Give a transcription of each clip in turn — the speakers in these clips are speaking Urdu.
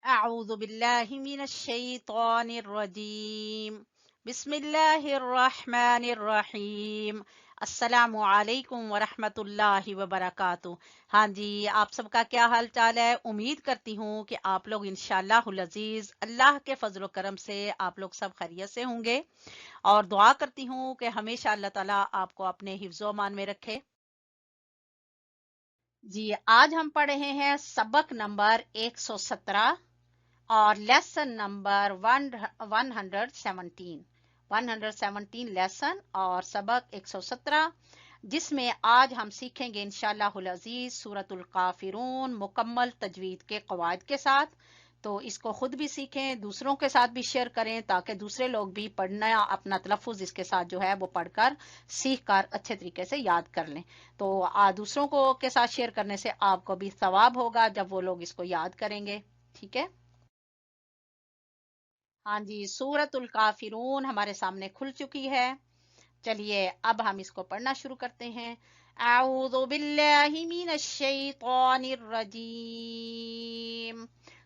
أعوذ بالله من الشيطان الرجيم بسم الله الرحمن الرحیم السلام علیکم ورحمۃ اللہ وبرکاتہ۔ ہاں جی، آپ سب کا کیا حال چال ہے؟ امید کرتی ہوں کہ آپ لوگ انشاءاللہ العزیز اللہ کے فضل و کرم سے آپ لوگ سب خیریت سے ہوں گے، اور دعا کرتی ہوں کہ ہمیشہ اللہ تعالیٰ آپ کو اپنے حفظ و امان میں رکھے۔ جی، آج ہم پڑھ رہے ہیں سبق نمبر 117 اور لیسن نمبر 117 لیسن اور سبق 117، جس میں آج ہم سیکھیں گے انشاءاللہ العزیز سورۃ الکافرون مکمل تجوید کے قواعد کے ساتھ۔ تو اس کو خود بھی سیکھیں، دوسروں کے ساتھ بھی شیئر کریں تاکہ دوسرے لوگ بھی پڑھنا اپنا تلفظ اس کے ساتھ جو ہے وہ پڑھ کر سیکھ کر اچھے طریقے سے یاد کر لیں۔ تو دوسروں کو کے ساتھ شیئر کرنے سے آپ کو بھی ثواب ہوگا جب وہ لوگ اس کو یاد کریں گے، ٹھیک ہے؟ ہاں جی، سورۃ الکافرون ہمارے سامنے کھل چکی ہے۔ چلیے اب ہم اس کو پڑھنا شروع کرتے ہیں۔ اعوذ باللہ من الشیطان الرجیم،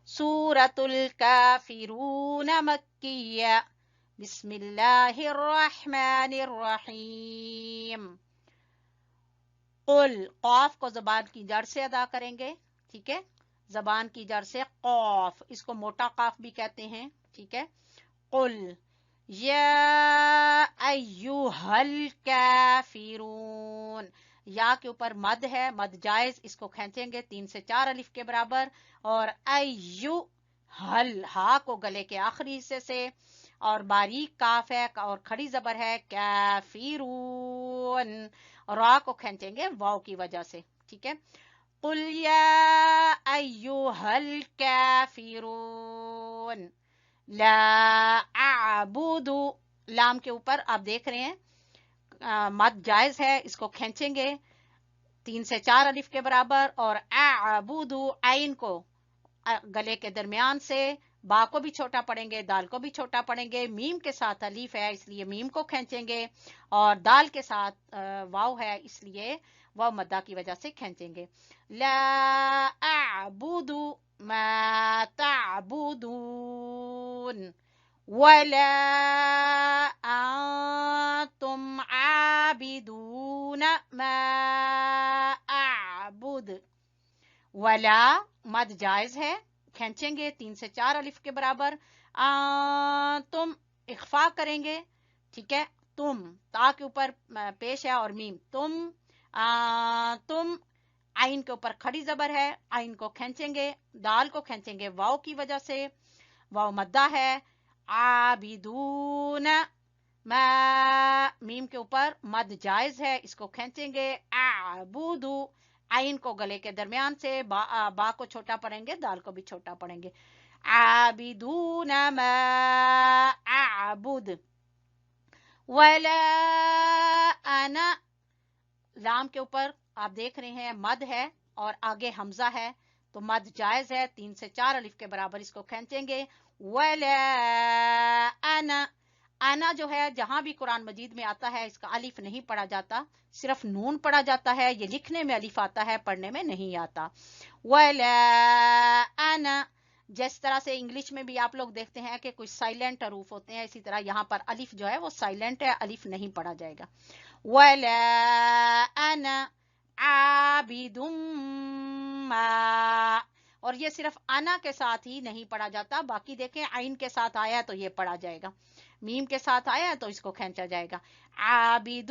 سورۃ الکافرون مکیہ، بسم اللہ الرحمن الرحیم۔ قل، قاف کو زبان کی جڑ سے ادا کریں گے، ٹھیک ہے؟ زبان کی جڑ سے قاف، اس کو موٹا قاف بھی کہتے ہیں، ٹھیک ہے؟ قل یا ایھا الکافرون، یا کے اوپر مد ہے، مد جائز، اس کو کھینچیں گے 3 سے 4 الف کے برابر، اور ایو حل، ہا کو گلے کے آخری حصے سے، اور باریک کاف ہے اور کھڑی زبر ہے کافرون، را کو کھینچیں گے واو کی وجہ سے، ٹھیک ہے؟ قل یا ایھا الکافرون لا اعبد، لام کے اوپر آپ دیکھ رہے ہیں مد جائز ہے، اس کو کھینچیں گے 3 سے 4 الف کے برابر، اور اعبد، عین کو گلے کے درمیان سے، با کو بھی چھوٹا پڑیں گے، دال کو بھی چھوٹا پڑیں گے، میم کے ساتھ الف ہے اس لیے میم کو کھینچیں گے، اور دال کے ساتھ واو ہے اس لیے واو مدہ کی وجہ سے کھینچیں گے۔ لا اعبد ما تعبدون ولا انتم عابدون ما اعبد، ولا مد جائز ہے، کھینچیں گے 3 سے 4 الف کے برابر، تم اخفا کریں گے، ٹھیک ہے؟ تم، تا کے اوپر پیش ہے اور میم، تم عین کے اوپر کھڑی زبر ہے، عین کو کھینچیں گے، دال کو کھینچیں گے واو کی وجہ سے، واو مدہ ہے، عابدون، ما، میم کے اوپر مد جائز ہے، اس کو کھینچیں گے، اعبدو، عین کو گلے کے درمیان سے، با کو چھوٹا پڑیں گے، دال کو بھی چھوٹا پڑیں گے، عابدون ما اعبد ولا انا، لام کے اوپر آپ دیکھ رہے ہیں مد ہے اور آگے حمزہ ہے، تو مد جائز ہے 3 سے 4 الف کے برابر، اس کو کھینچیں گے، ولا انا، انا جو ہے جہاں بھی قرآن مجید میں آتا ہے اس کا الف نہیں پڑھا جاتا، صرف نون پڑھا جاتا ہے، یہ لکھنے میں الف آتا ہے، پڑھنے میں نہیں آتا۔ ولا انا، جس طرح سے انگلش میں بھی آپ لوگ دیکھتے ہیں کہ کچھ سائلنٹ حروف ہوتے ہیں، اسی طرح یہاں پر الف جو ہے وہ سائلنٹ ہے، الف نہیں پڑھا جائے گا۔ ولا انا عابد ما، اور یہ صرف انا کے ساتھ ہی نہیں پڑھا جاتا، باقی دیکھیں عین کے ساتھ آیا تو یہ پڑھا جائے گا، میم کے ساتھ آیا تو اس کو کھینچا جائے گا۔ عابد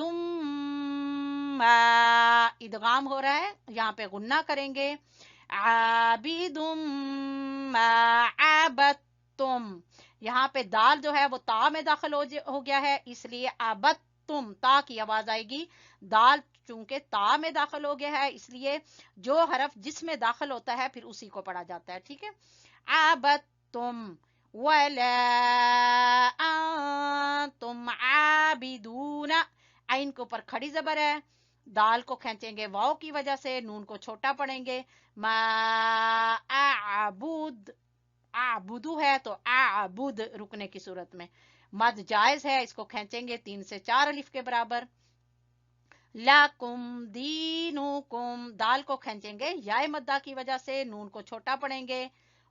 ما، ادغام ہو رہا ہے، یہاں پہ غنہ کریں گے، عابد ما عبدتم، یہاں پہ دال جو ہے وہ تا میں داخل ہو گیا ہے، اس لیے عبدتم، تا کی آواز آئے گی، دال چونکہ تا میں داخل ہو گیا ہے اس لیے جو حرف جس میں داخل ہوتا ہے پھر اسی کو پڑھا جاتا ہے، ٹھیک ہے؟ عبدتم ولا انتم عابدون، عین کے اوپر کھڑی زبر ہے، دال کو کھینچیں گے واو کی وجہ سے، نون کو چھوٹا پڑیں گے، ما اعبد، اعبدو ہے تو اعبد رکنے کی صورت میں، مد جائز ہے، اس کو کھینچیں گے 3 سے 4 الف کے برابر۔ لکم دینکم، دال کو کھینچیں گے یا مدہ کی وجہ سے، نون کو چھوٹا پڑیں گے،